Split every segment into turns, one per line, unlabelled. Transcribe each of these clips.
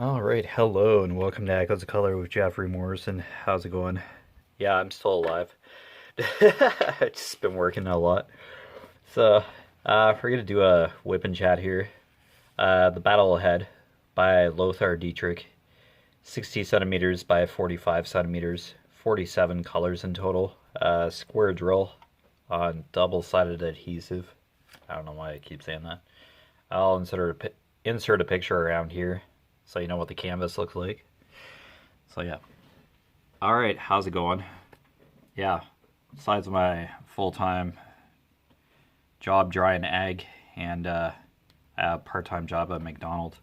Alright, hello and welcome to Echoes of Color with Jeffery Morrison. How's it going? Yeah, I'm still alive. I've just been working a lot. So, we're gonna do a whip and chat here. The Battle Ahead by Lothar Dietrich. 60 centimeters by 45 centimeters. 47 colors in total. Square drill on double-sided adhesive. I don't know why I keep saying that. I'll insert a picture around here so you know what the canvas looks like. So yeah. Alright, how's it going? Yeah, besides my full-time job drying egg and a part-time job at McDonald's.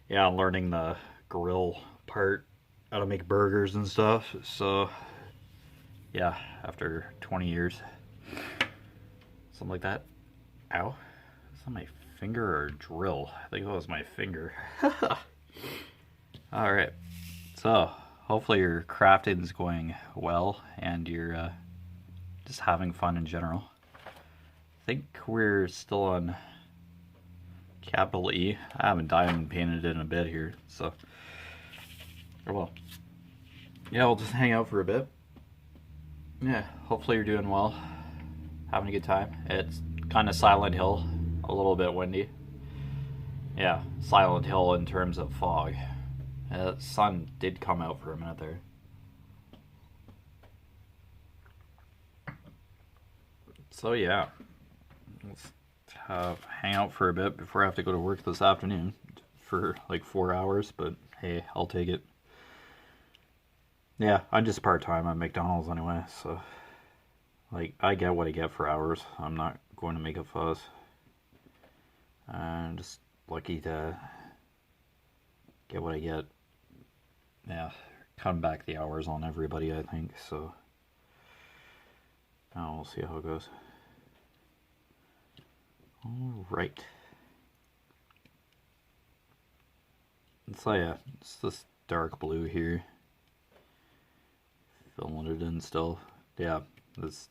Yeah, I'm learning the grill part, how to make burgers and stuff. So yeah, after 20 years. Something like that. Ow. Is that my finger or drill? I think it was my finger. Alright, so hopefully your crafting is going well and you're just having fun in general. I think we're still on capital E. I haven't diamond painted it in a bit here, so. Or well. Yeah, we'll just hang out for a bit. Yeah, hopefully you're doing well. Having a good time. It's kind of Silent Hill, a little bit windy. Yeah, Silent Hill in terms of fog. The sun did come out for a minute there. So yeah, let's hang out for a bit before I have to go to work this afternoon for like 4 hours, but hey, I'll take it. Yeah, I'm just part-time at McDonald's anyway, so like I get what I get for hours. I'm not going to make a fuss. I'm just lucky to get what I get. Yeah, cutting back the hours on everybody, I think, so now we'll see how it goes. Alright. So yeah, it's this dark blue here. Filling it in still. Yeah,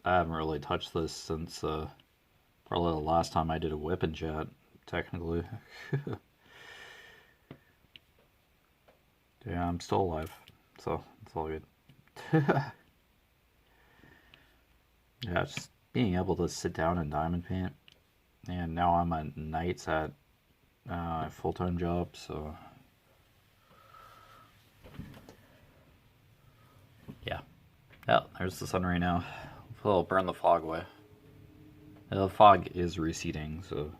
I haven't really touched this since probably the last time I did a whip and chat, technically. Yeah, I'm still alive, so it's all good. Yeah, just being able to sit down and diamond paint. And now I'm at nights at a full-time job, so yeah. Yeah, there's the sun right now. Hopefully it'll burn the fog away. The fog is receding, so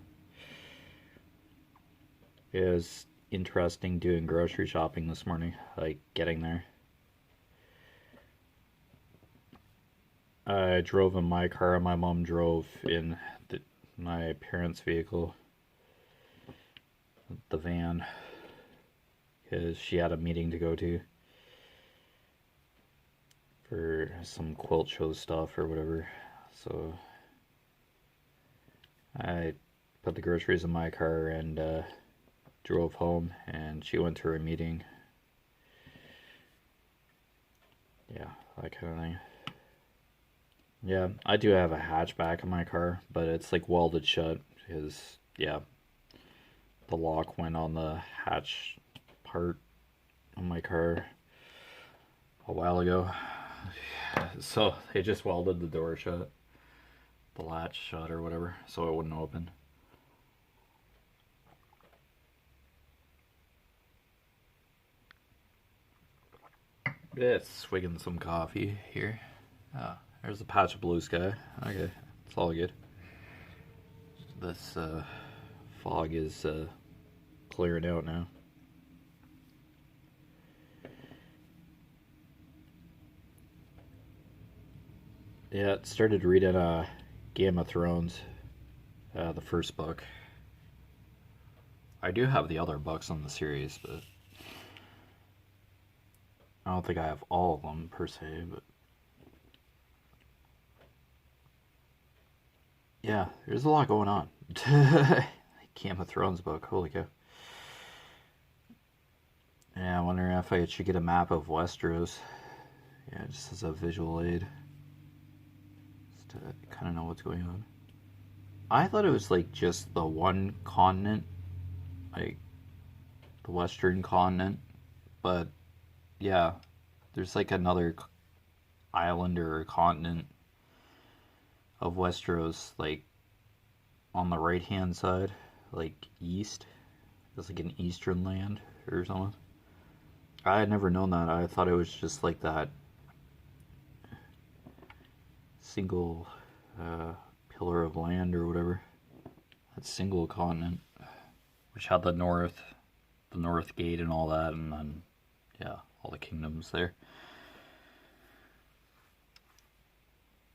it was interesting doing grocery shopping this morning, like getting there. I drove in my car, and my mom drove in my parents' vehicle, the van, because she had a meeting to go to for some quilt show stuff or whatever. So I put the groceries in my car and drove home, and she went to her meeting. Yeah, that kind of thing. Yeah, I do have a hatchback in my car, but it's like welded shut because, yeah, the lock went on the hatch part on my car a while ago. So they just welded the door shut, the latch shut or whatever, so it wouldn't open. Yeah, swigging some coffee here. Oh, there's a patch of blue sky. Okay, it's all good. This fog is clearing out now. Yeah, it started reading Game of Thrones, the first book. I do have the other books on the series, but I don't think I have all of them per se, but yeah, there's a lot going on. Game of Thrones book, holy cow. Yeah, I wonder if I should get a map of Westeros. Yeah, just as a visual aid. Just to kind of know what's going on. I thought it was like just the one continent, like the Western continent. But yeah, there's like another island or continent of Westeros, like on the right hand side, like east. It's like an eastern land or something. I had never known that. I thought it was just like that single pillar of land or whatever. That single continent, which had the North Gate and all that, and then yeah, all the kingdoms there.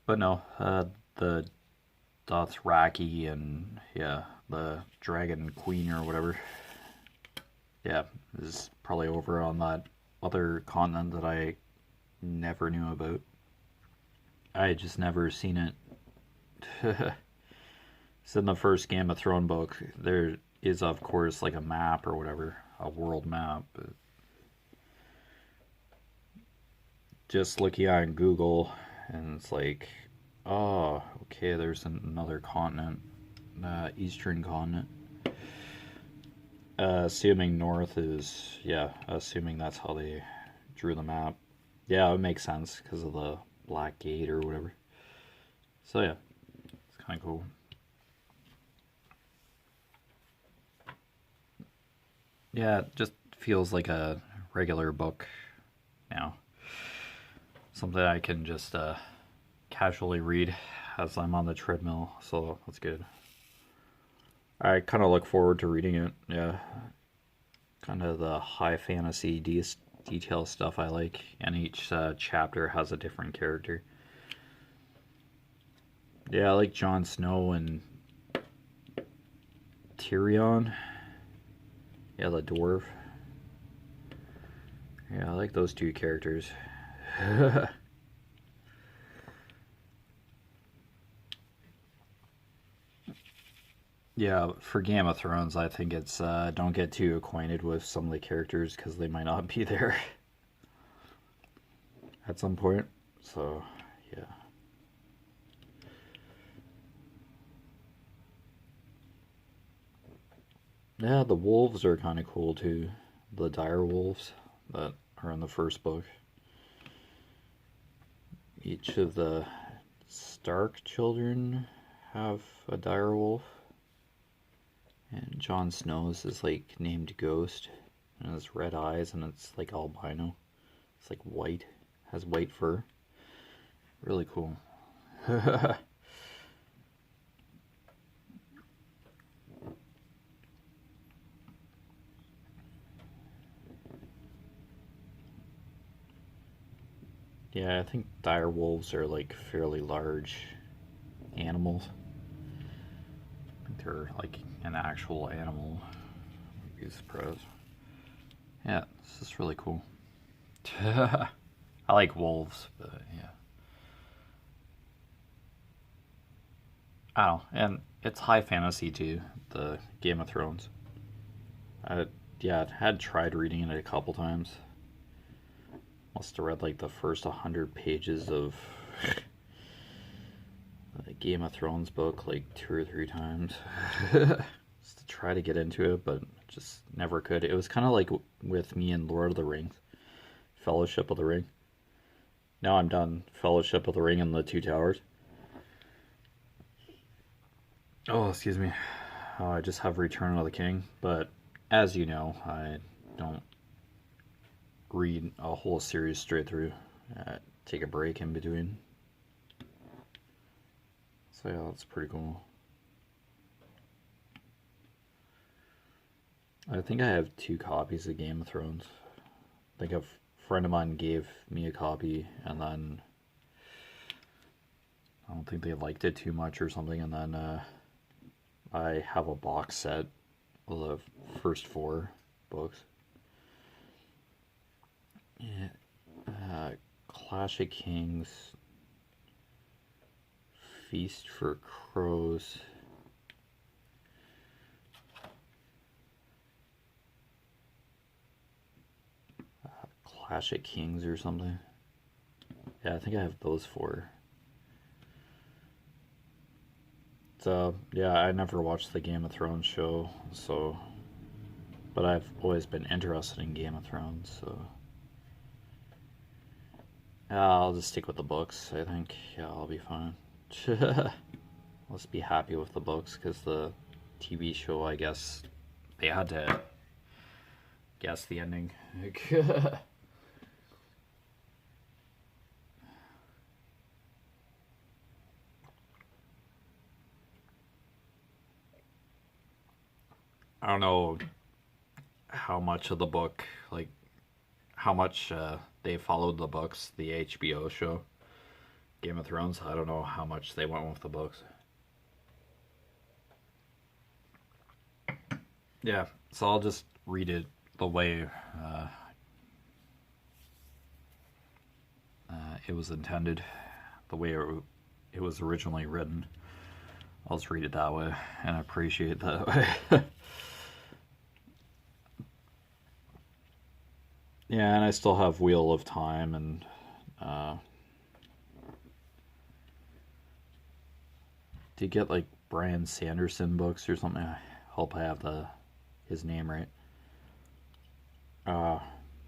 But no, the Dothraki and yeah, the Dragon Queen or whatever. Yeah, is probably over on that other continent that I never knew about. I had just never seen it. It's in the first Game of Thrones book. There is, of course, like a map or whatever, a world map. But just looking on Google, and it's like, oh, okay, there's another continent, eastern continent. Assuming north is, yeah, assuming that's how they drew the map. Yeah, it makes sense because of the Black Gate or whatever. So yeah, it's kind of cool. Yeah, it just feels like a regular book now. Something I can just casually read as I'm on the treadmill, so that's good. I kind of look forward to reading it, yeah. Kind of the high fantasy detail stuff I like, and each chapter has a different character. Yeah, I like Jon Snow and Tyrion. Yeah, the dwarf. Yeah, I like those two characters. Yeah, for Game of Thrones, I think it's don't get too acquainted with some of the characters because they might not be there at some point. So, yeah. Yeah, the wolves are kind of cool too. The dire wolves that are in the first book. Each of the Stark children have a dire wolf. And Jon Snow's is like named Ghost, and it has red eyes, and it's like albino. It's like white, has white fur. Really cool. Yeah, I think dire wolves are like fairly large animals. I think they're like an actual animal. I'd be surprised. Yeah, this is really cool. I like wolves, but yeah. Oh, and it's high fantasy too, the Game of Thrones. I, yeah, I had tried reading it a couple times. Must have read like the first 100 pages of the Game of Thrones book like 2 or 3 times. Just to try to get into it, but just never could. It was kind of like with me and Lord of the Rings, Fellowship of the Ring. Now I'm done. Fellowship of the Ring and the Two Towers. Oh, excuse me. I just have Return of the King, but as you know, I don't read a whole series straight through. Take a break in between. So yeah, that's pretty cool. I think I have 2 copies of Game of Thrones. I think a friend of mine gave me a copy, and then I don't think they liked it too much or something, and then I have a box set of the first 4 books. Yeah. Clash of Kings, Feast for Crows, Clash of Kings or something. Yeah, I think I have those 4. So, yeah, I never watched the Game of Thrones show, so But I've always been interested in Game of Thrones, so I'll just stick with the books. I think I'll be fine. Let's be happy with the books, because the TV show, I guess they had to guess the ending. I don't know how much of the book, like how much they followed the books, the HBO show, Game of Thrones. I don't know how much they went with the books. Yeah, so I'll just read it the way it was intended, the way it was originally written. I'll just read it that way and appreciate that way. Yeah, and I still have Wheel of Time and to get like Bryan Sanderson books or something. I hope I have his name right.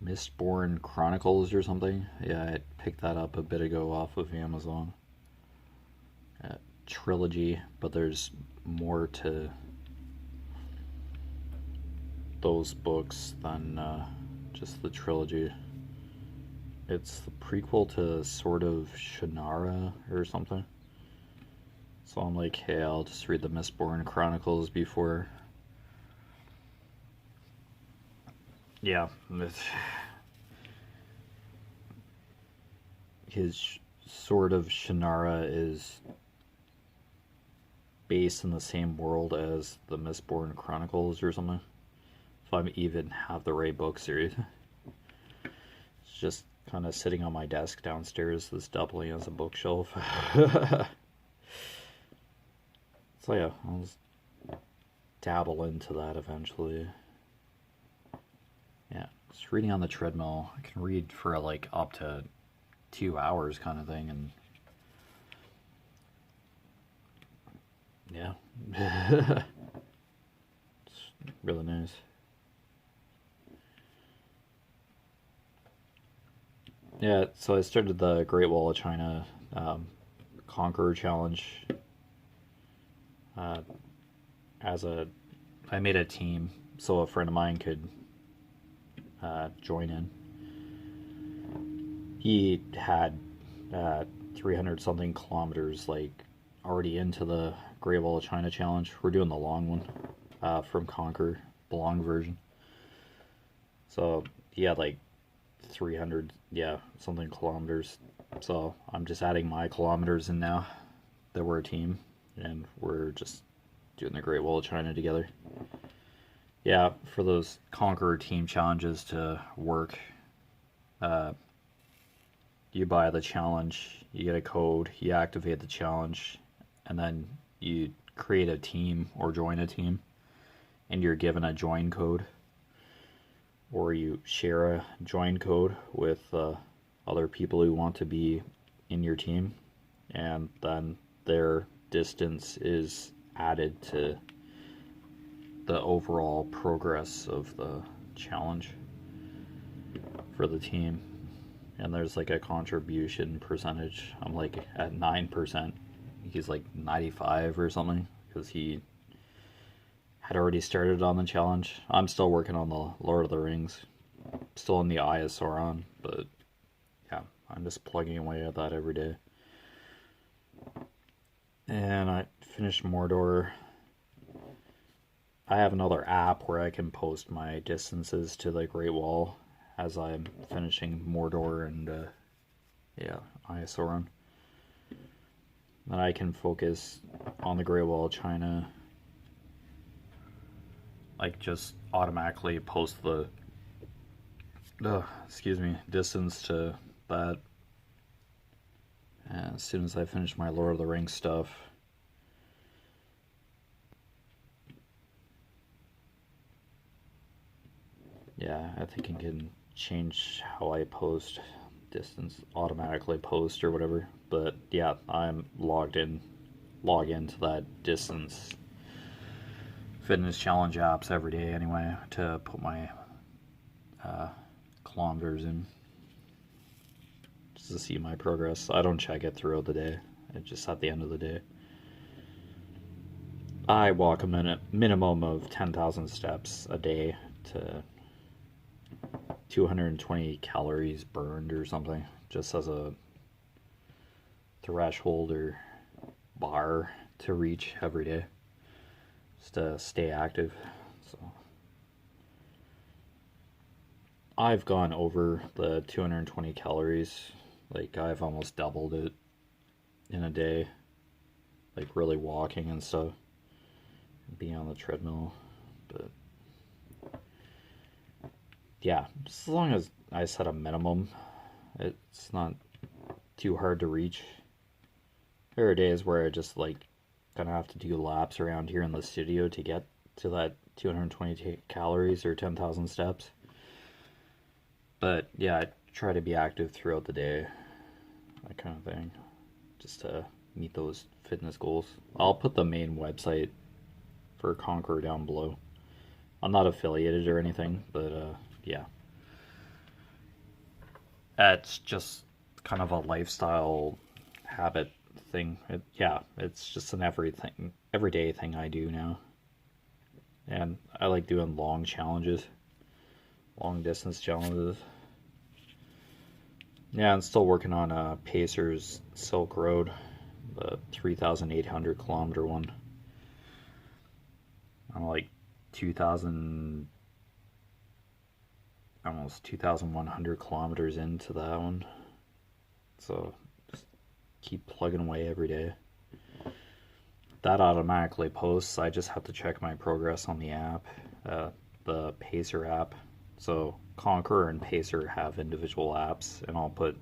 Mistborn Chronicles or something. Yeah, I picked that up a bit ago off of Amazon. Trilogy, but there's more to those books than just the trilogy. It's the prequel to Sword of Shannara or something. So I'm like, hey, I'll just read the Mistborn Chronicles before. Yeah, his Sword of Shannara is based in the same world as the Mistborn Chronicles or something. If I even have the right book series. It's just kind of sitting on my desk downstairs, this doubling as a bookshelf. So yeah, I'll just dabble into that eventually. Yeah, just reading on the treadmill. I can read for like up to 2 hours kind of thing, and yeah. It's really nice. Yeah, so I started the Great Wall of China Conqueror Challenge uh, I made a team so a friend of mine could join in. He had 300 something kilometers like already into the Great Wall of China Challenge. We're doing the long one from Conquer, the long version. So he had like 300 something kilometers. So I'm just adding my kilometers in now that we're a team, and we're just doing the Great Wall of China together. Yeah, for those Conqueror team challenges to work, you buy the challenge, you get a code, you activate the challenge, and then you create a team or join a team, and you're given a join code, or you share a join code with other people who want to be in your team, and then their distance is added to the overall progress of the challenge for the team. And there's like a contribution percentage. I'm like at 9%. He's like 95 or something, because he had already started on the challenge. I'm still working on the Lord of the Rings. Still in the Eye of Sauron, but yeah, I'm just plugging away at that every day. And I finished Mordor. I have another app where I can post my distances to the Great Wall as I'm finishing Mordor and Eye of Sauron. Then I can focus on the Great Wall of China. Like just automatically post the distance to that. And as soon as I finish my Lord of the Rings stuff, yeah, I think I can change how I post distance, automatically post or whatever. But yeah, I'm log into that distance fitness challenge apps every day anyway to put my kilometers in, just to see my progress. I don't check it throughout the day. It's just at the end of the day. I walk a minimum of 10,000 steps a day to 220 calories burned or something, just as a threshold or bar to reach every day, just to stay active. So I've gone over the 220 calories. Like, I've almost doubled it in a day, like really walking and stuff, being on the treadmill. But yeah, just as long as I set a minimum, it's not too hard to reach. There are days where I just like gonna have to do laps around here in the studio to get to that 220 calories or 10,000 steps. But yeah, I try to be active throughout the day, that kind of thing, just to meet those fitness goals. I'll put the main website for Conquer down below. I'm not affiliated or anything, but yeah. It's just kind of a lifestyle habit thing. It's just an everyday thing I do now. And I like doing long challenges, long distance challenges. Yeah, I'm still working on Pacer's Silk Road, the 3,800 kilometer one. I'm like 2,000, almost 2,100 kilometers into that one. So just keep plugging away every day. That automatically posts. I just have to check my progress on the app, the Pacer app. So Conqueror and Pacer have individual apps, and I'll put,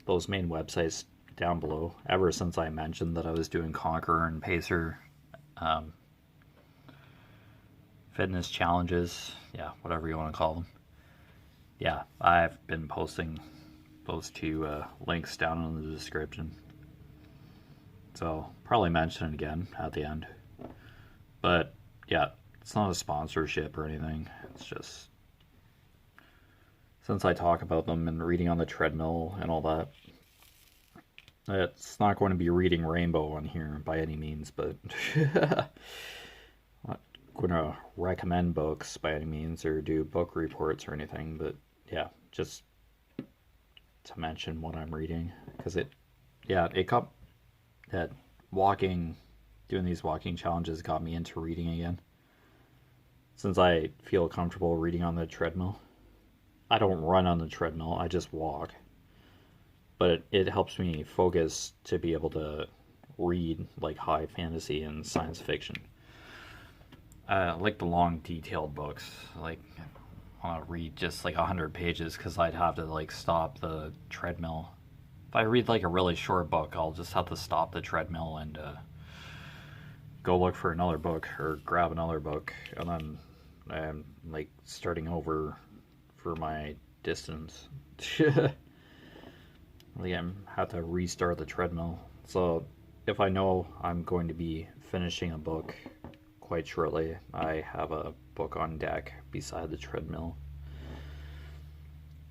those main websites down below. Ever since I mentioned that I was doing Conqueror and Pacer fitness challenges, whatever you want to call them. Yeah, I've been posting those two links down in the description. So probably mention it again at the end. But yeah, it's not a sponsorship or anything. It's just, since I talk about them and reading on the treadmill and all that, it's not going to be reading Rainbow on here by any means, but I'm not going to recommend books by any means or do book reports or anything, but yeah, just to mention what I'm reading, because it got that doing these walking challenges got me into reading again, since I feel comfortable reading on the treadmill. I don't run on the treadmill, I just walk, but it helps me focus to be able to read like high fantasy and science fiction. I like the long detailed books. Like, I want to read just like 100 pages because I'd have to like stop the treadmill. If I read like a really short book, I'll just have to stop the treadmill and go look for another book or grab another book, and then I'm like starting over for my distance. Like, I have to restart the treadmill. So if I know I'm going to be finishing a book quite shortly, I have a book on deck beside the treadmill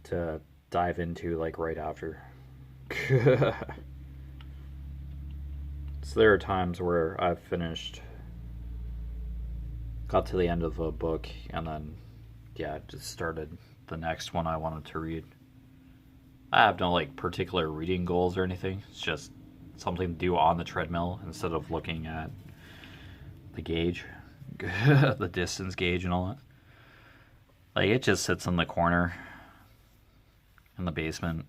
to dive into like right after. So there are times where I've got to the end of a book, and then just started the next one I wanted to read. I have no like particular reading goals or anything. It's just something to do on the treadmill instead of looking at the gauge, the distance gauge and all that. Like, it just sits in the corner in the basement,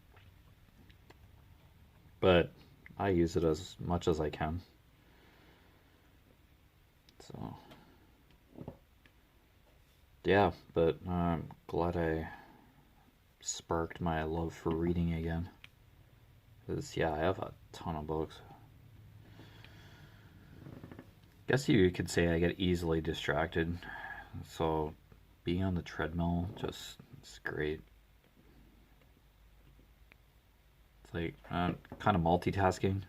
but I use it as much as I can. So yeah, but I'm glad I sparked my love for reading again, because I have a ton of books. Guess you could say I get easily distracted, so being on the treadmill it's great. It's like kind of multitasking.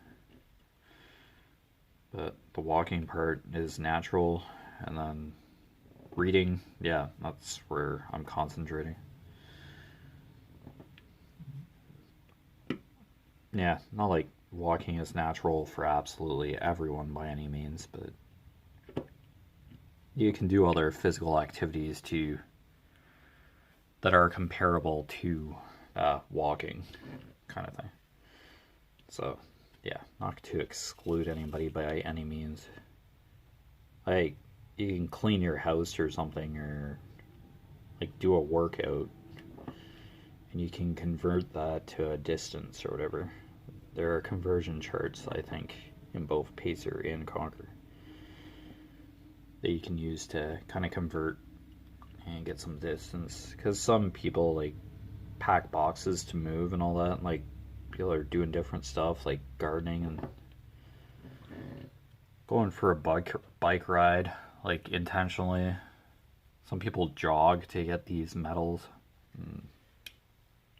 But the walking part is natural, and then reading, yeah, that's where I'm concentrating. Yeah, not like walking is natural for absolutely everyone by any means, but you can do other physical activities too that are comparable to walking, kind of thing. So, yeah, not to exclude anybody by any means. Like, you can clean your house or something, or like do a workout, and you can convert that to a distance or whatever. There are conversion charts, I think, in both Pacer and Conquer that you can use to kind of convert and get some distance. Because some people like pack boxes to move and all that. Like people are doing different stuff, like gardening and going for a bike ride, like intentionally. Some people jog to get these medals and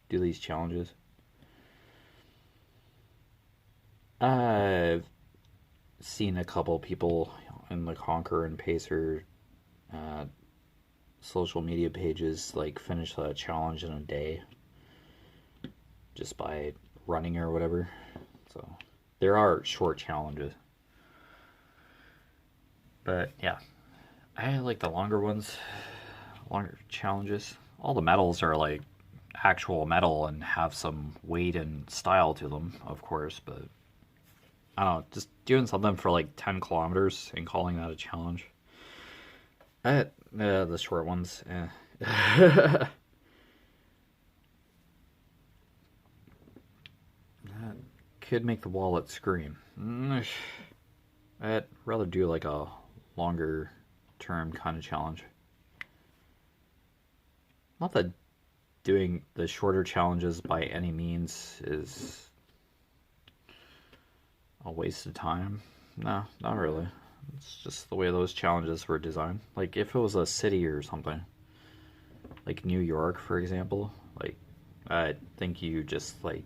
do these challenges. I've seen a couple people in the Conquer and Pacer social media pages like finish a challenge in a day just by running or whatever. So there are short challenges. But yeah, I like the longer ones, longer challenges. All the medals are like actual metal and have some weight and style to them, of course, but I don't know, just doing something for like 10 kilometers and calling that a challenge. The short ones, that could make the wallet scream. I'd rather do like a longer term kind of challenge. Not that doing the shorter challenges by any means is a waste of time. No, not really. It's just the way those challenges were designed. Like if it was a city or something, like New York, for example, like I think you just like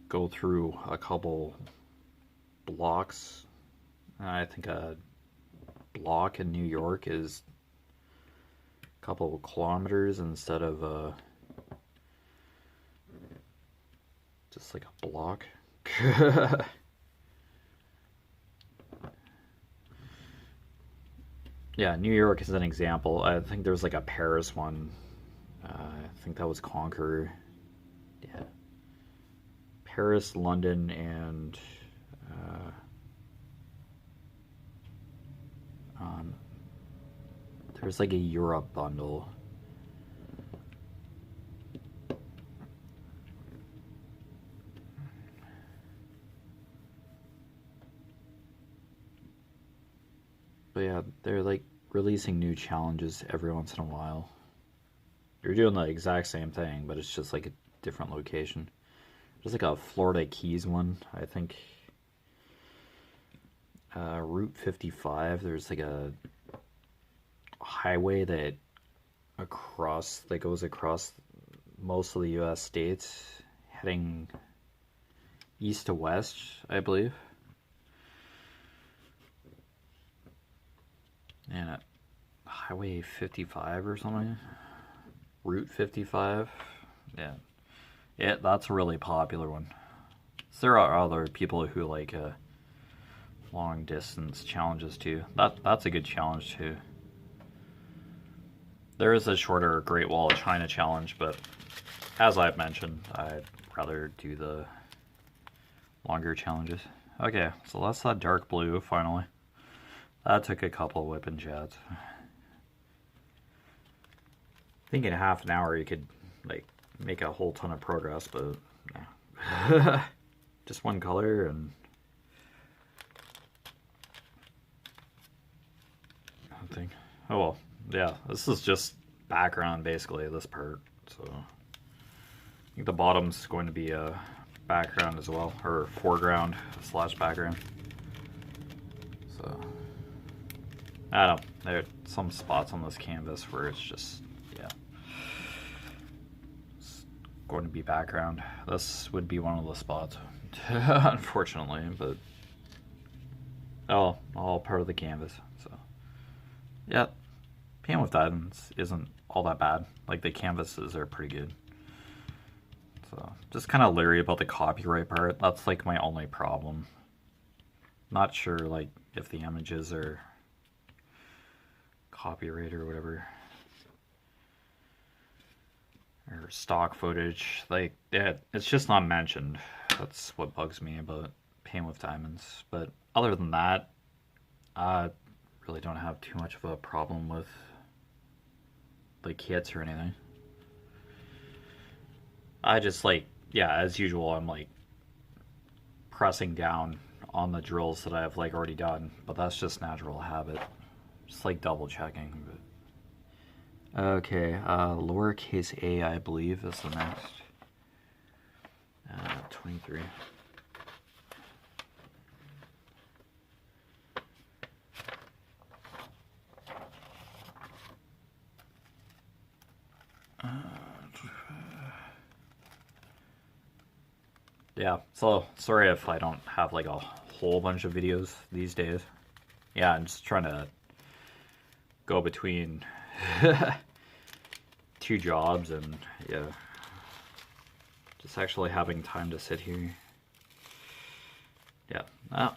go through a couple blocks. I think a block in New York is a couple of kilometers instead of just like a block. Yeah, New York is an example. I think there's like a Paris one. I think that was Conquer. Yeah. Paris, London, and there's like a Europe bundle. But yeah, they're like releasing new challenges every once in a while. You're doing the exact same thing, but it's just like a different location. There's like a Florida Keys one, I think. Route 55. There's like a highway that goes across most of the U.S. states, heading east to west, I believe. And Highway 55 or something. Route 55. Yeah. Yeah, that's a really popular one. So there are other people who like long distance challenges too. That's a good challenge too. There is a shorter Great Wall of China challenge, but as I've mentioned, I'd rather do the longer challenges. Okay, so that's that dark blue finally. That took a couple WIP and chats. I think in half an hour you could like make a whole ton of progress, but yeah. Just one color and nothing. Oh well, yeah, this is just background basically, this part, so I think the bottom's going to be a background as well, or foreground / background. So I don't know, there are some spots on this canvas where it's just, yeah, it's going to be background. This would be one of the spots, unfortunately, but all part of the canvas. So yeah, painting with diamonds isn't all that bad. Like, the canvases are pretty good. So just kind of leery about the copyright part. That's like my only problem. Not sure like if the images are copyright or whatever, or stock footage. Like, yeah, it's just not mentioned. That's what bugs me about painting with diamonds. But other than that, I really don't have too much of a problem with like kits or anything. I just like, yeah, as usual, I'm like pressing down on the drills that I've like already done, but that's just natural habit. Just like double checking. But okay, lowercase a, I believe, is the next. 23. Yeah, so sorry if I don't have like a whole bunch of videos these days. Yeah, I'm just trying to go between two jobs, and yeah, just actually having time to sit here. Yeah,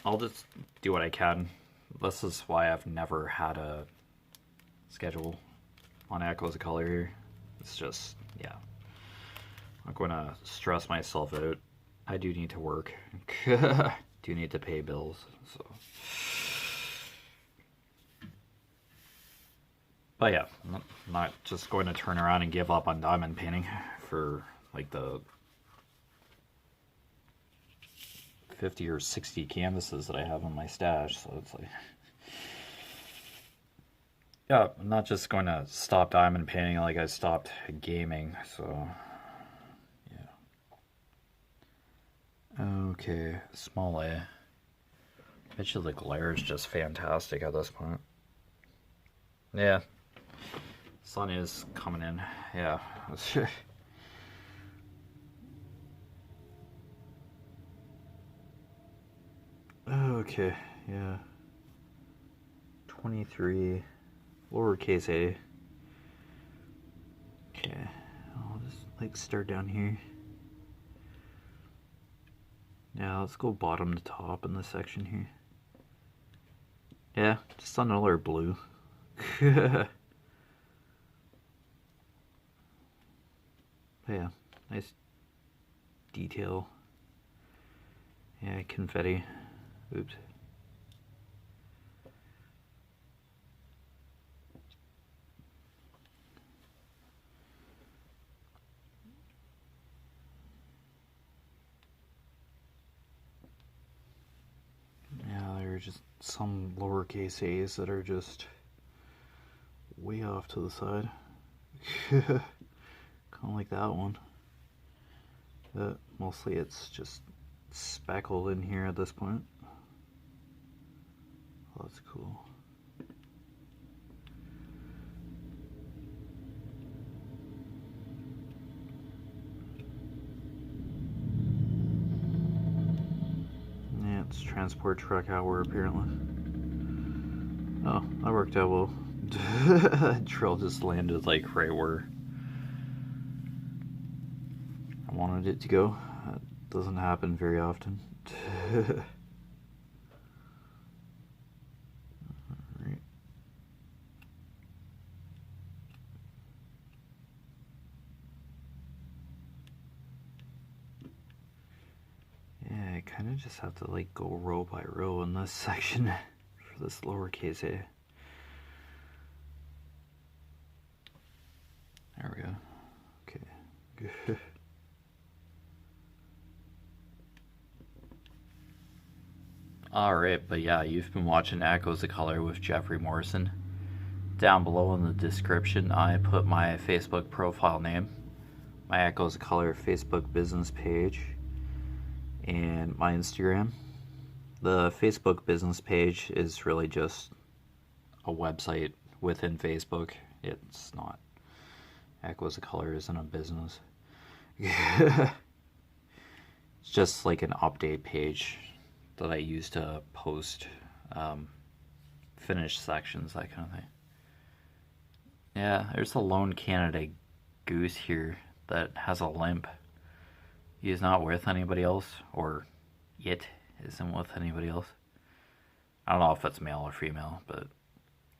I'll just do what I can. This is why I've never had a schedule on Echoes of Color here. It's just, yeah, I'm not going to stress myself out. I do need to work. Do need to pay bills, so. But yeah, I'm not just going to turn around and give up on diamond painting for like the 50 or 60 canvases that I have in my stash. So it's like, yeah, I'm not just going to stop diamond painting like I stopped gaming. So yeah. Okay, small A. Bet you the glare is just fantastic at this point. Yeah. Sun is coming in. Yeah. Okay, yeah. 23, lowercase a. Okay, I'll just like start down here. Yeah, let's go bottom to top in this section here. Yeah, just another blue. But yeah, nice detail. Yeah, confetti. Oops. Yeah, there are just some lowercase a's that are just way off to the side. Kind of like that one. But mostly it's just speckled in here at this point. Oh, that's cool. Yeah, it's transport truck hour apparently. Oh, that worked out well. Drill just landed like right where I wanted it to go. That doesn't happen very often. Alright. Yeah, I kind of just have to like go row by row in this section for this lowercase a. There we go. Okay, good. Alright, but yeah, you've been watching Echoes of Color with Jeffery Morrison. Down below in the description, I put my Facebook profile name, my Echoes of Color Facebook business page, and my Instagram. The Facebook business page is really just a website within Facebook. It's not, Echoes of Color isn't a business. It's just like an update page that I use to post finished sections, that kind of thing. Yeah, there's a lone Canada Goose here that has a limp. He is not with anybody else, or it isn't with anybody else. I don't know if it's male or female, but it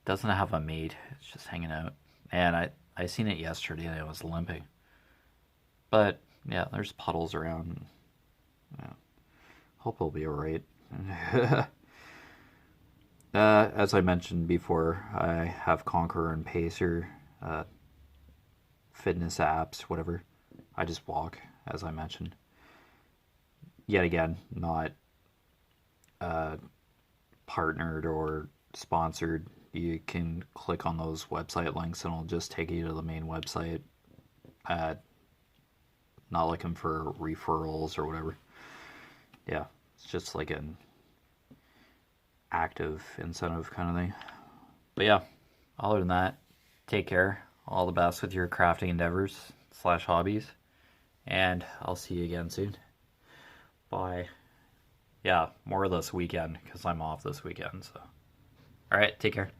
doesn't have a mate. It's just hanging out. And I seen it yesterday and it was limping. But yeah, there's puddles around. Yeah. Hope it'll be alright. As I mentioned before, I have Conqueror and Pacer, fitness apps, whatever. I just walk, as I mentioned. Yet again, not partnered or sponsored. You can click on those website links and it'll just take you to the main website. Not looking for referrals or whatever. Yeah, it's just like an active incentive kind of thing. But yeah, other than that, take care. All the best with your crafting endeavors / hobbies. And I'll see you again soon. Bye. Yeah, more this weekend because I'm off this weekend. So, all right, take care.